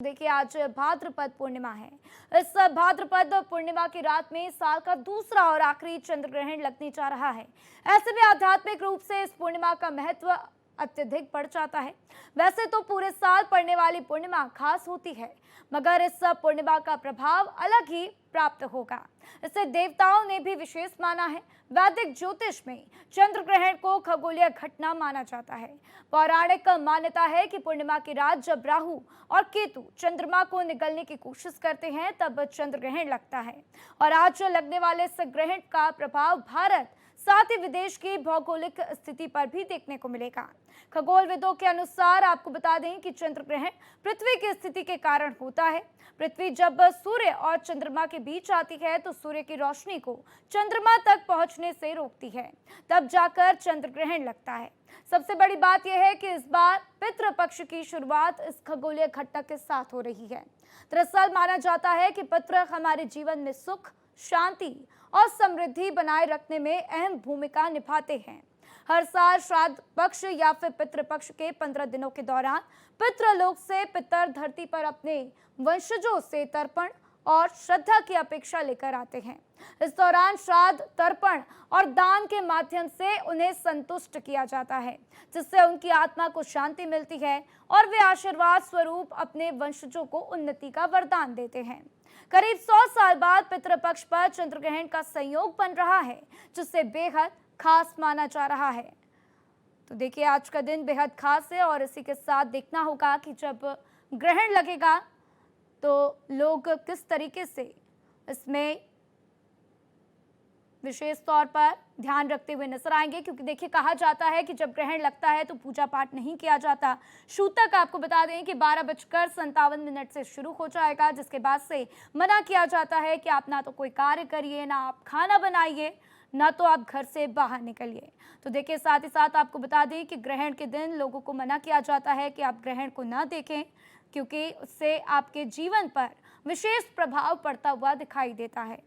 देखिए आज भाद्रपद पूर्णिमा है। इस भाद्रपद पूर्णिमा की रात में साल का दूसरा और आखिरी चंद्र ग्रहण लगने जा रहा है। ऐसे में आध्यात्मिक रूप से इस पूर्णिमा का महत्व अत्यधिक बढ़ जाता है। वैसे तो पूरे साल पड़ने वाली पूर्णिमा खास होती है, मगर इस पूर्णिमा का प्रभाव अलग ही प्राप्त होगा। इसे देवताओं ने भी विशेष माना है। वैदिक ज्योतिष में चंद्र ग्रहण को खगोलीय घटना माना जाता है। पौराणिक मान्यता है कि पूर्णिमा की रात जब राहु और केतु चंद्रमा को निगलने की कोशिश करते हैं तब चंद्र ग्रहण लगता है। और आज लगने वाले इस ग्रहण का प्रभाव भारत साथ ही विदेश की भौगोलिक स्थिति पर भी देखने को मिलेगा। खगोलविदों के अनुसार आपको बता दें कि चंद्र ग्रहण पृथ्वी की स्थिति के कारण होता है। पृथ्वी जब सूर्य और चंद्रमा के बीच आती है तो सूर्य की रोशनी को चंद्रमा तक पहुंचने से रोकती है, तब जाकर चंद्र ग्रहण लगता है। सबसे बड़ी बात यह है कि इस बार पितृ पक्ष की शुरुआत इस खगोलीय घटना के साथ हो रही है। दरअसल माना जाता है कि पितृ हमारे जीवन में सुख, शांति और समृद्धि बनाए रखने में अहम भूमिका निभाते हैं। हर साल श्राद्ध पक्ष या फिर पितृपक्ष के 15 दिनों के दौरान पितृलोक से पितर धरती पर अपने वंशजों से तर्पण और श्रद्धा की अपेक्षा लेकर आते हैं। इस दौरान श्राद्ध, तर्पण और दान के माध्यम से उन्हें संतुष्ट किया जाता है, जिससे उनकी आत्मा को शांति मिलती है और वे आशीर्वाद स्वरूप अपने वंशजों को उन्नति का वरदान देते हैं। करीब 100 साल बाद पितृपक्ष पर चंद्र ग्रहण का संयोग बन रहा है, जिससे बेहद खास माना जा रहा है। तो देखिए आज का दिन बेहद खास है और इसी के साथ देखना होगा कि जब ग्रहण लगेगा तो लोग किस तरीके से इसमें विशेष तौर पर ध्यान रखते हुए नजर आएंगे, क्योंकि देखिए कहा जाता है कि जब ग्रहण लगता है तो पूजा पाठ नहीं किया जाता। सूतक आपको बता दें कि 12:57 से शुरू हो जाएगा, जिसके बाद से मना किया जाता है कि आप ना तो कोई कार्य करिए, ना आप खाना बनाइए, ना तो आप घर से बाहर निकलिए। तो देखिए साथ ही साथ आपको बता दें कि ग्रहण के दिन लोगों को मना किया जाता है कि आप ग्रहण को ना देखें, क्योंकि उससे आपके जीवन पर विशेष प्रभाव पड़ता हुआ दिखाई देता है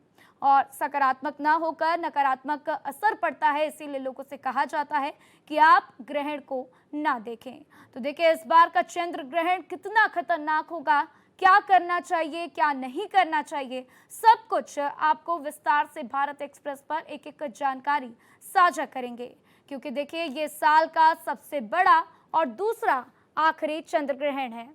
और सकारात्मक ना होकर नकारात्मक असर पड़ता है। इसीलिए लोगों से कहा जाता है कि आप ग्रहण को ना देखें। तो देखिए इस बार का चंद्र ग्रहण कितना खतरनाक होगा, क्या करना चाहिए, क्या नहीं करना चाहिए, सब कुछ आपको विस्तार से भारत एक्सप्रेस पर एक एक जानकारी साझा करेंगे, क्योंकि देखिए ये साल का सबसे बड़ा और दूसरा आखिरी चंद्र ग्रहण है।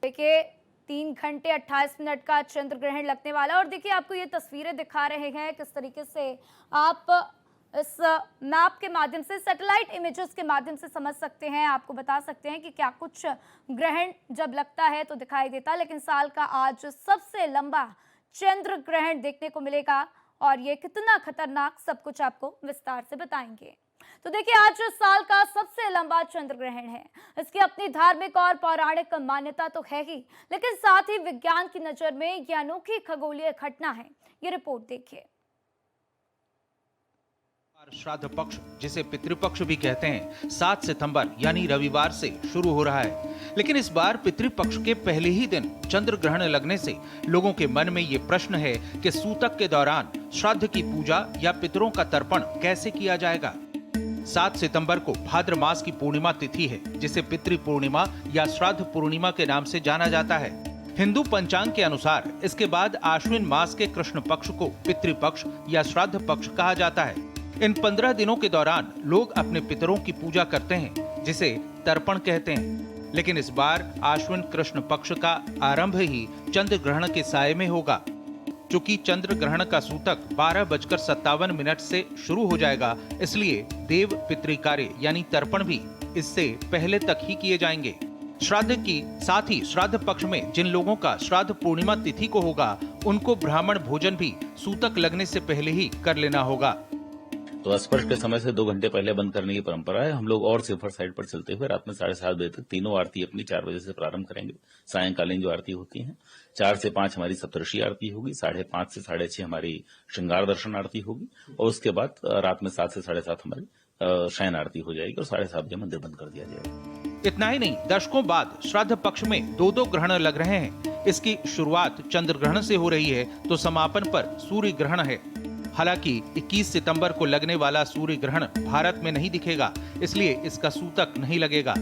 देखिए 3 घंटे 28 मिनट का चंद्र ग्रहण लगने वाला है और देखिए आपको ये तस्वीरें दिखा रहे हैं किस तरीके से आप इस मैप के माध्यम से, सैटेलाइट इमेजेस के माध्यम से समझ सकते हैं। आपको बता सकते हैं कि क्या कुछ ग्रहण जब लगता है तो दिखाई देता है, लेकिन साल का आज सबसे लंबा चंद्र ग्रहण देखने को मिलेगा और ये कितना खतरनाक, सब कुछ आपको विस्तार से बताएंगे। तो देखिए आज साल का सबसे लंबा चंद्र ग्रहण है। इसकी अपनी धार्मिक और पौराणिक मान्यता तो है ही, लेकिन साथ ही विज्ञान की नजर में यह अनोखी खगोलीय घटना है। ये रिपोर्ट देखिए। श्राद्ध पक्ष, जिसे पितृपक्ष भी कहते हैं, 7 सितंबर यानी रविवार से शुरू हो रहा है। लेकिन इस बार पितृपक्ष के पहले ही दिन चंद्र ग्रहण लगने से लोगों के मन में ये प्रश्न है कि सूतक के दौरान श्राद्ध की पूजा या पितरों का तर्पण कैसे किया जाएगा। 7 सितंबर को भाद्र मास की पूर्णिमा तिथि है, जिसे पितृ पूर्णिमा या श्राद्ध पूर्णिमा के नाम से जाना जाता है। हिंदू पंचांग के अनुसार इसके बाद आश्विन मास के कृष्ण पक्ष को पितृपक्ष या श्राद्ध पक्ष कहा जाता है। इन 15 दिनों के दौरान लोग अपने पितरों की पूजा करते हैं, जिसे तर्पण कहते हैं। लेकिन इस बार आश्विन कृष्ण पक्ष का आरंभ ही चंद्र ग्रहण के साये में होगा। चूंकि चंद्र ग्रहण का सूतक 12:57 से शुरू हो जाएगा, इसलिए देव पितृ कार्य यानी तर्पण भी इससे पहले तक ही किए जाएंगे। श्राद्ध की साथ ही श्राद्ध पक्ष में जिन लोगों का श्राद्ध पूर्णिमा तिथि को होगा, उनको ब्राह्मण भोजन भी सूतक लगने से पहले ही कर लेना होगा। तो स्पर्श के समय से 2 घंटे पहले बंद करने की परंपरा है। हम लोग और सेफर साइड पर चलते हुए रात में 7:30 बजे तक तीनों आरती अपनी 4 बजे से प्रारंभ करेंगे। सायंकालीन जो आरती होती है 4 से 5 हमारी सप्तऋषि आरती होगी, 5:30 से 6:30 हमारी श्रृंगार दर्शन आरती होगी और उसके बाद रात में 7 से 7:30 हमारी शयन आरती हो जाएगी और 7:30 बजे मंदिर बंद कर दिया जाएगा। इतना ही नहीं, दशकों बाद श्राद्ध पक्ष में 2-2 ग्रहण लग रहे हैं। इसकी शुरुआत चंद्र ग्रहण से हो रही है तो समापन पर सूर्य ग्रहण है। हालांकि 21 सितंबर को लगने वाला सूर्य ग्रहण भारत में नहीं दिखेगा, इसलिए इसका सूतक नहीं लगेगा।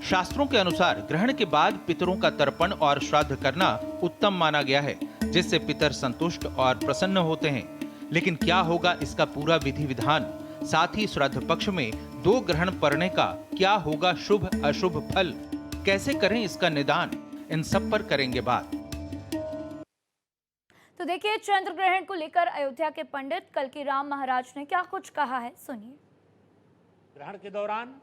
शास्त्रों के अनुसार ग्रहण के बाद पितरों का तर्पण और श्राद्ध करना उत्तम माना गया है, जिससे पितर संतुष्ट और प्रसन्न होते हैं। लेकिन क्या होगा इसका पूरा विधि विधान, साथ ही श्राद्ध पक्ष में 2 ग्रहण पड़ने का क्या होगा शुभ अशुभ फल, कैसे करें इसका निदान, इन सब पर करेंगे बात। तो देखिए, चंद्र ग्रहण को लेकर अयोध्या के पंडित कल्की राम महाराज ने क्या कुछ कहा है, सुनिए। ग्रहण के दौरान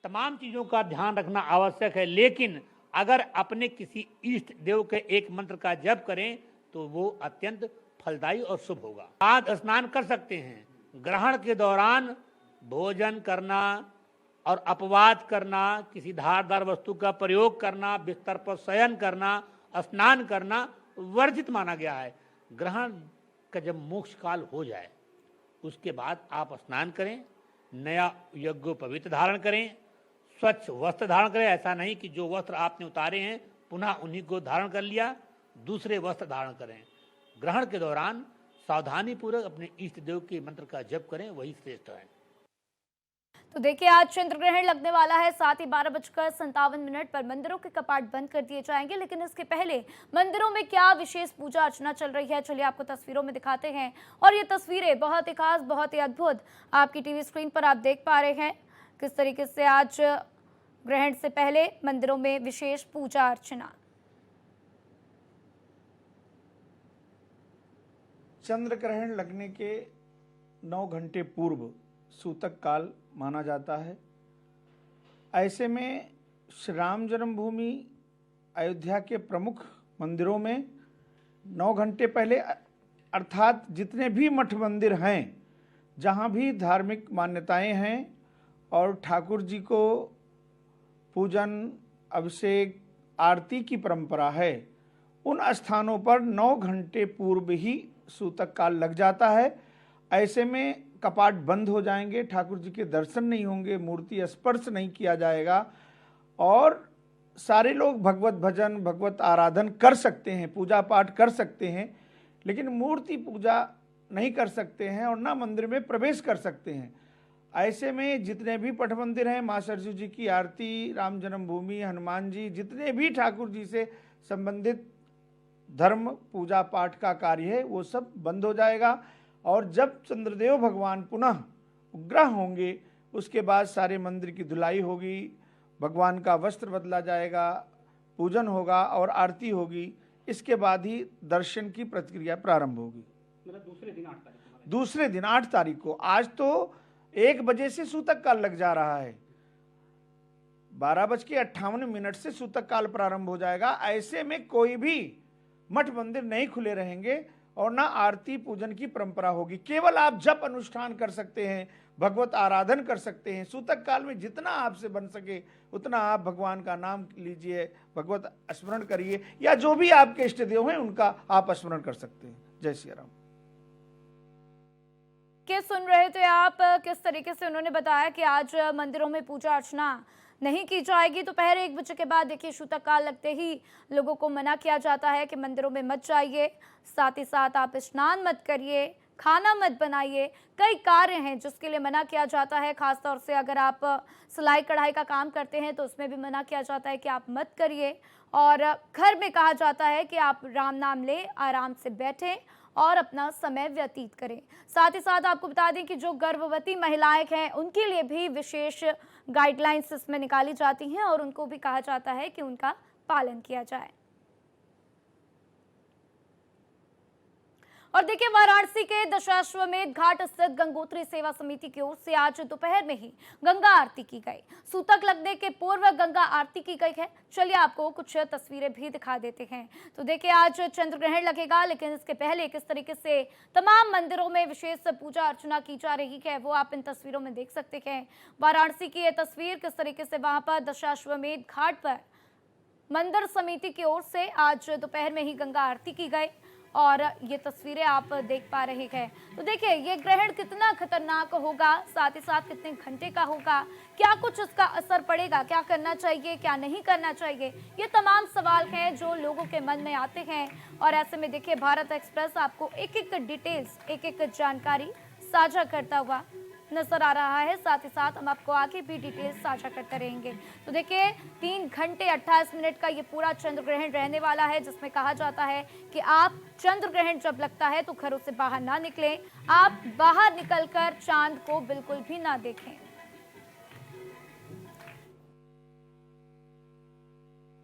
तमाम चीजों का ध्यान रखना आवश्यक है, लेकिन अगर अपने किसी इष्ट देव के एक मंत्र का जप करें तो वो अत्यंत फलदायी और शुभ होगा। आज स्नान कर सकते हैं। ग्रहण के दौरान भोजन करना और अपवाद करना, किसी धारदार वस्तु का प्रयोग करना, बिस्तर पर शयन करना, स्नान करना वर्जित माना गया है। ग्रहण का जब मोक्ष काल हो जाए उसके बाद आप स्नान करें, नया यज्ञोपवीत धारण करें, स्वच्छ वस्त्र धारण करें। ऐसा नहीं कि जो वस्त्र आपने उतारे हैं पुनः उन्हीं को धारण कर लिया, दूसरे वस्त्र धारण करें। ग्रहण के दौरान सावधानी पूर्वक अपने इष्ट देव के मंत्र का जप करें, वही श्रेष्ठ है। तो देखिए, आज चंद्र ग्रहण लगने वाला है। साथ ही 12:57 पर मंदिरों के कपाट बंद कर दिए जाएंगे। लेकिन इसके पहले मंदिरों में क्या विशेष पूजा अर्चना चल रही है, चलिए आपको तस्वीरों में दिखाते हैं। और ये तस्वीरें बहुत ही खास, बहुत ही अद्भुत आपकी टीवी स्क्रीन पर आप देख पा रहे हैं किस तरीके से आज ग्रहण से पहले मंदिरों में विशेष पूजा अर्चना। चंद्र ग्रहण लगने के 9 घंटे पूर्व सूतक काल माना जाता है। ऐसे में श्री राम जन्मभूमि अयोध्या के प्रमुख मंदिरों में 9 घंटे पहले, अर्थात जितने भी मठ मंदिर हैं, जहाँ भी धार्मिक मान्यताएं हैं और ठाकुर जी को पूजन, अभिषेक, आरती की परंपरा है, उन स्थानों पर 9 घंटे पूर्व ही सूतक काल लग जाता है। ऐसे में कपाट बंद हो जाएंगे, ठाकुर जी के दर्शन नहीं होंगे, मूर्ति स्पर्श नहीं किया जाएगा और सारे लोग भगवत भजन, भगवत आराधन कर सकते हैं, पूजा पाठ कर सकते हैं, लेकिन मूर्ति पूजा नहीं कर सकते हैं और ना मंदिर में प्रवेश कर सकते हैं। ऐसे में जितने भी पट मंदिर हैं, माँ सरजू जी की आरती, राम जन्मभूमि, हनुमान जी, जितने भी ठाकुर जी से संबंधित धर्म पूजा पाठ का कार्य है, वो सब बंद हो जाएगा। और जब चंद्रदेव भगवान पुनः उग्रह होंगे, उसके बाद सारे मंदिर की धुलाई होगी, भगवान का वस्त्र बदला जाएगा, पूजन होगा और आरती होगी। इसके बाद ही दर्शन की प्रक्रिया प्रारंभ होगी। मतलब दूसरे दिन 8 तारीख को। आज तो 1 बजे से सूतक काल लग जा रहा है, 12:58 से सूतक काल प्रारंभ हो जाएगा। ऐसे में कोई भी मठ मंदिर नहीं खुले रहेंगे और ना आरती पूजन की परंपरा होगी। केवल आप जप अनुष्ठान कर सकते हैं, भगवत आराधन कर सकते हैं। सूतक काल में जितना आपसे बन सके उतना आप भगवान का नाम लीजिए, भगवत स्मरण करिए, या जो भी आपके इष्ट देव हैं उनका आप स्मरण कर सकते हैं। जय श्री राम। के सुन रहे थे आप किस तरीके से उन्होंने बताया कि आज मंदिरों में पूजा अर्चना नहीं की जाएगी। दोपहर 1 बजे के बाद देखिए सूतक काल लगते ही लोगों को मना किया जाता है कि मंदिरों में मत जाइए, साथ ही साथ आप स्नान मत करिए, खाना मत बनाइए। कई कार्य हैं जिसके लिए मना किया जाता है। खासतौर से अगर आप सिलाई कढ़ाई का काम करते हैं तो उसमें भी मना किया जाता है कि आप मत करिए। और घर में कहा जाता है कि आप राम नाम ले, आराम से बैठें और अपना समय व्यतीत करें। साथ ही साथ आपको बता दें कि जो गर्भवती महिलाएं हैं उनके लिए भी विशेष गाइडलाइंस इसमें निकाली जाती हैं और उनको भी कहा जाता है कि उनका पालन किया जाए। और देखिए, वाराणसी के दशाश्वमेध घाट स्थित गंगोत्री सेवा समिति की ओर से आज दोपहर में ही गंगा आरती की गई। सूतक लगने के पूर्व गंगा आरती की गई है। चलिए आपको कुछ तस्वीरें भी दिखा देते हैं। तो देखिए, आज चंद्र ग्रहण लगेगा, लेकिन इसके पहले किस तरीके से तमाम मंदिरों में विशेष पूजा अर्चना की जा रही है वो आप इन तस्वीरों में देख सकते हैं। वाराणसी की यह तस्वीर किस तरीके से वहां पर दशाश्वमेध घाट पर मंदिर समिति की ओर से आज दोपहर में ही गंगा आरती की गई और ये तस्वीरें आप देख पा रहे हैं। तो देखिए, ये ग्रहण कितना खतरनाक होगा, साथ ही साथ कितने घंटे का होगा, क्या कुछ इसका असर पड़ेगा, क्या करना चाहिए, क्या नहीं करना चाहिए, ये तमाम सवाल हैं जो लोगों के मन में आते हैं। और ऐसे में देखिए, भारत एक्सप्रेस आपको एक एक डिटेल्स, एक एक जानकारी साझा करता हुआ नजर आ रहा है। साथ ही साथ हम आपको आगे भी डिटेल साझा करते रहेंगे। तो देखिए 3 घंटे 28 मिनट का ये पूरा चंद्र ग्रहण रहने वाला है, जिसमें कहा जाता है कि आप चंद्र ग्रहण जब लगता है तो घरों से बाहर ना निकलें, आप बाहर निकलकर चांद को बिल्कुल भी ना देखें।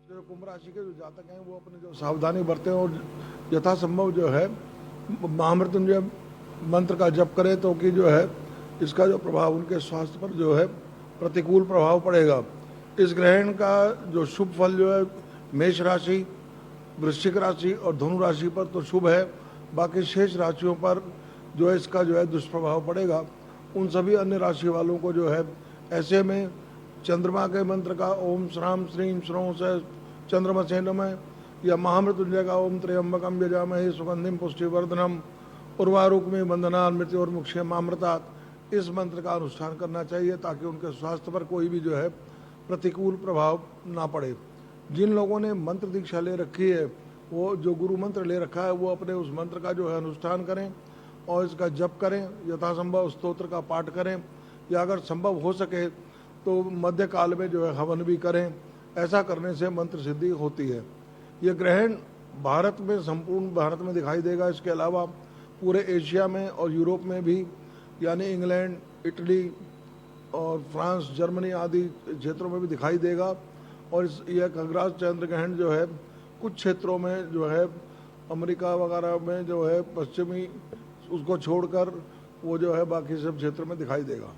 जो कुंभ राशि के जो जातक हैं वो अपने जो सावधानी बरतें और यथासंभव जो है महामृत्युंजय मंत्र का जप करें, तो कि जो है इसका जो प्रभाव उनके स्वास्थ्य पर जो है प्रतिकूल प्रभाव पड़ेगा। इस ग्रहण का जो शुभ फल जो है मेष राशि, वृश्चिक राशि और धनु राशि पर तो शुभ है, बाकी शेष राशियों पर जो है इसका जो है दुष्प्रभाव पड़ेगा। उन सभी अन्य राशि वालों को जो है ऐसे में चंद्रमा के मंत्र का ओम श्राम श्रीम श्रों से चंद्रमसे नमः या महामृत्युंजय का ओम त्र्यंबकम यजामहे सुगंधिम पुष्टिवर्धनम उर्वारुकमिव बंधनान् मृत्योर्मुक्षयमामृतात्, इस मंत्र का अनुष्ठान करना चाहिए ताकि उनके स्वास्थ्य पर कोई भी जो है प्रतिकूल प्रभाव ना पड़े। जिन लोगों ने मंत्र दीक्षा ले रखी है, वो जो गुरु मंत्र ले रखा है, वो अपने उस मंत्र का जो है अनुष्ठान करें और इसका जप करें, यथासंभव स्तोत्र का पाठ करें या अगर संभव हो सके तो मध्य काल में जो है हवन भी करें। ऐसा करने से मंत्र सिद्धि होती है। ये ग्रहण भारत में, संपूर्ण भारत में दिखाई देगा। इसके अलावा पूरे एशिया में और यूरोप में भी, यानी इंग्लैंड, इटली और फ्रांस, जर्मनी आदि क्षेत्रों में भी दिखाई देगा। और यह खगराज चंद्र ग्रहण जो है कुछ क्षेत्रों में जो है अमेरिका वगैरह में जो है पश्चिमी, उसको छोड़कर वो जो है बाकी सब क्षेत्र में दिखाई देगा।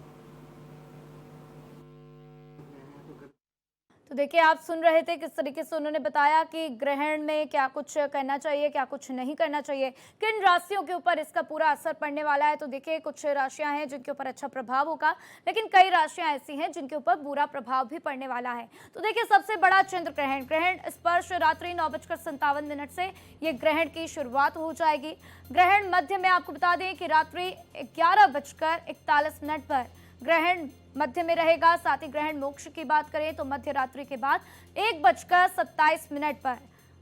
तो देखिए आप सुन रहे थे किस तरीके से उन्होंने बताया कि ग्रहण में क्या कुछ करना चाहिए, क्या कुछ नहीं करना चाहिए, किन राशियों के ऊपर इसका पूरा असर पड़ने वाला है। तो देखिए कुछ राशियां हैं जिनके ऊपर अच्छा प्रभाव होगा, लेकिन कई राशियां ऐसी हैं जिनके ऊपर बुरा प्रभाव भी पड़ने वाला है। तो देखिए सबसे बड़ा चंद्र ग्रहण स्पर्श रात्रि 9:57 से ये ग्रहण की शुरुआत हो जाएगी। ग्रहण मध्य में आपको बता दें कि रात्रि 11:41 पर ग्रहण मध्य में रहेगा। साथ ही ग्रहण मोक्ष की बात करें तो मध्य रात्रि के बाद 1:27 पर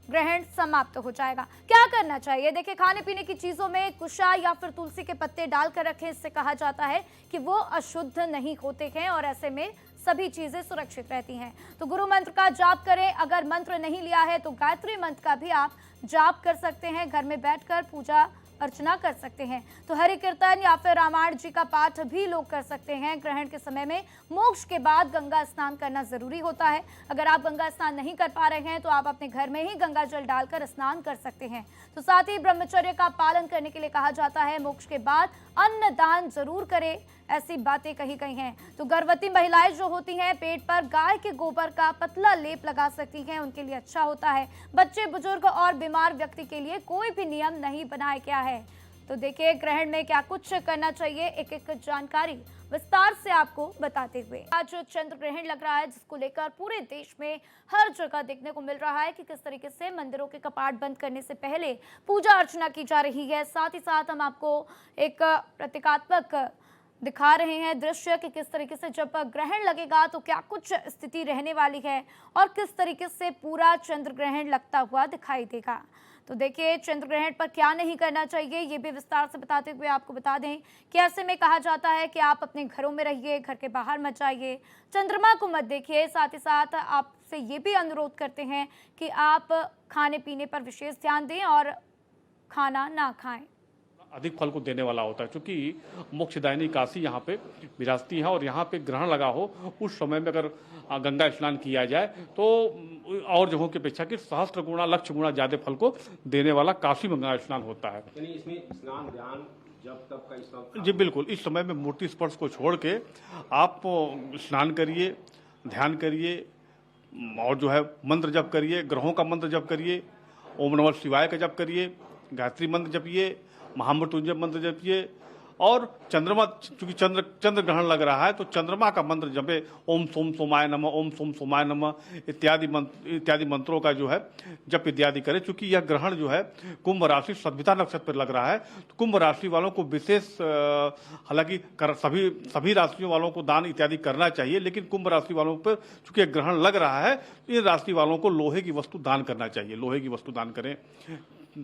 ग्रहण समाप्त हो जाएगा। क्या करना चाहिए? देखिए खाने पीने की चीजों में कुशा या फिर तुलसी के पत्ते डालकर रखें। इससे कहा जाता है कि वो अशुद्ध नहीं होते हैं और ऐसे में सभी चीजें सुरक्षित रहती हैं। तो गुरु मंत्र का जाप करें। अगर मंत्र नहीं लिया है तो गायत्री मंत्र का भी आप जाप कर सकते हैं, घर में बैठकर पूजा अर्चना कर सकते हैं। तो हरि कीर्तन या फिर रामायण जी का पाठ भी लोग कर सकते हैं। ग्रहण के समय में मोक्ष के बाद गंगा स्नान करना जरूरी होता है। अगर आप गंगा स्नान नहीं कर पा रहे हैं तो आप अपने घर में ही गंगा जल डालकर स्नान कर सकते हैं। तो साथ ही ब्रह्मचर्य का पालन करने के लिए कहा जाता है। मोक्ष के बाद अन्न दान जरूर करें, ऐसी बातें कही गई हैं। तो गर्भवती महिलाएं जो होती हैं पेट पर गाय के गोबर का पतला लेप लगा सकती हैं, उनके लिए अच्छा होता है। बच्चे, बुजुर्ग और बीमार व्यक्ति के लिए कोई भी नियम नहीं बनाया गया है। तो देखिए ग्रहण में क्या कुछ करना चाहिए, एक एक जानकारी विस्तार से आपको बताते हुए आज चंद्र ग्रहण लग रहा है, जिसको लेकर पूरे देश में हर जगह देखने को मिल रहा है कि किस तरीके से मंदिरों के कपाट बंद करने से पहले पूजा अर्चना की जा रही है। साथ ही साथ हम आपको एक प्रतीकात्मक दिखा रहे हैं दृश्य कि किस तरीके से जब ग्रहण लगेगा तो क्या कुछ स्थिति रहने वाली है और किस तरीके से पूरा चंद्र ग्रहण लगता हुआ दिखाई देगा। तो देखिए चंद्र ग्रहण पर क्या नहीं करना चाहिए ये भी विस्तार से बताते हुए आपको बता दें कि ऐसे में कहा जाता है कि आप अपने घरों में रहिए, घर के बाहर मत जाइए, चंद्रमा को मत देखिए। साथ ही साथ आपसे ये भी अनुरोध करते हैं कि आप खाने पीने पर विशेष ध्यान दें और खाना ना खाएं। अधिक फल को देने वाला होता है, क्योंकि मोक्षदायिनी काशी यहाँ पे विराजती है और यहाँ पे ग्रहण लगा हो उस समय में अगर गंगा स्नान किया जाए तो और जगहों की अपेक्षा कि सहस्त्र गुणा, लक्ष गुणा ज्यादा फल को देने वाला काशी में गंगा स्नान होता है। यानी इसमें स्नान, ध्यान, जब तब का स्नान। जी बिल्कुल, इस समय में मूर्ति स्पर्श को छोड़ के आप स्नान करिए, ध्यान करिए और जो है मंत्र जप करिए, ग्रहों का मंत्र जप करिए, ओम नमः शिवाय का जप करिए, गायत्री मंत्र जपिए, महामृत्युंजय मंत्र जपिए और चंद्रमा, चूंकि चंद्र ग्रहण लग रहा है तो चंद्रमा का मंत्र जपे, ओम सोम सोमाय नमः, ओम सोम सोमाय नमः इत्यादि मंत्रों का जो है जप इत्यादि करें। चूंकि यह ग्रहण जो है कुंभ राशि सद्भिता नक्षत्र पर लग रहा है तो कुंभ राशि वालों को विशेष, हालांकि सभी राशियों वालों को दान इत्यादि करना चाहिए, लेकिन कुंभ राशि वालों पर चूंकि ग्रहण लग रहा है इन राशि वालों को लोहे की वस्तु दान करना चाहिए। लोहे की वस्तु दान करें।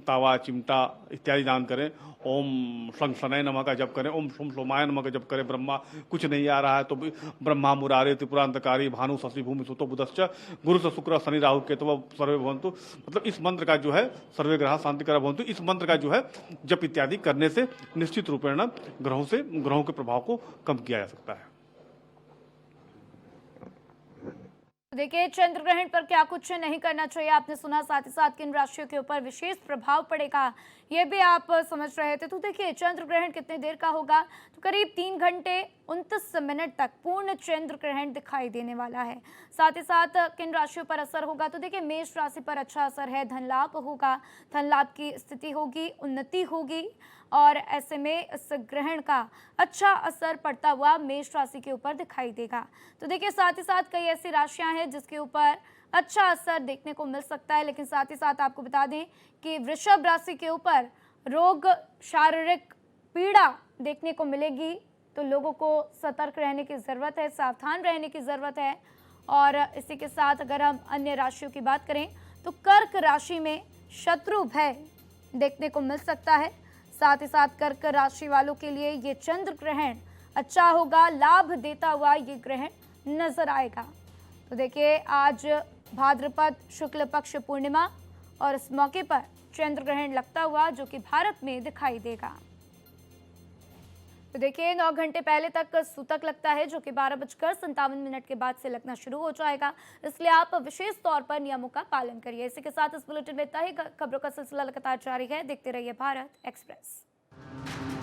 तावा चिमटा इत्यादि दान करें। ओम शं शनय नमः का जप करें। ओम सोम सोमाय नमः का जप करें। ब्रह्मा कुछ नहीं आ रहा है तो ब्रह्मा मुरारे त्रिपुरांतकारी भानु शशि भूमि सुतो बुधश्च गुरु से शुक्र शनि राहु केतु सर्वे भवन्तु। मतलब इस मंत्र का जो है सर्वे ग्रह शांतिकर भवन्तु, इस मंत्र का जो है जप इत्यादि करने से निश्चित रूपेण ग्रहों के प्रभाव को कम किया जा सकता है। देखिए, चंद्र ग्रहण पर क्या कुछ नहीं करना चाहिए आपने सुना, साथ ही साथ किन राशियों के ऊपर विशेष प्रभाव पड़ेगा ये भी आप समझ रहे थे। तो देखिए, चंद्र ग्रहण कितने देर का होगा, तो करीब 3 घंटे 29 मिनट तक पूर्ण चंद्र ग्रहण दिखाई देने वाला है। साथ ही साथ किन राशियों पर असर होगा, तो देखिए मेष राशि पर अच्छा असर है, धन लाभ होगा, धन लाभ की स्थिति होगी, उन्नति होगी और ऐसे में इस ग्रहण का अच्छा असर पड़ता हुआ मेष राशि के ऊपर दिखाई देगा। तो देखिए, साथ ही साथ कई ऐसी राशियां हैं जिसके ऊपर अच्छा असर देखने को मिल सकता है, लेकिन साथ ही साथ आपको बता दें कि वृषभ राशि के ऊपर रोग, शारीरिक पीड़ा देखने को मिलेगी, तो लोगों को सतर्क रहने की ज़रूरत है, सावधान रहने की ज़रूरत है। और इसी के साथ अगर हम अन्य राशियों की बात करें तो कर्क राशि में शत्रु भय देखने को मिल सकता है। साथ ही साथ कर्क राशि वालों के लिए ये चंद्र ग्रहण अच्छा होगा, लाभ देता हुआ ये ग्रहण नजर आएगा। तो देखिए, आज भाद्रपद शुक्ल पक्ष पूर्णिमा और इस मौके पर चंद्र ग्रहण लगता हुआ जो कि भारत में दिखाई देगा। तो देखिए, 9 घंटे पहले तक सूतक लगता है जो कि 12:57 के बाद से लगना शुरू हो जाएगा, इसलिए आप विशेष तौर पर नियमों का पालन करिए। इसी के साथ इस बुलेटिन में इतना ही। खबरों का सिलसिला लगातार जारी है, देखते रहिए भारत एक्सप्रेस।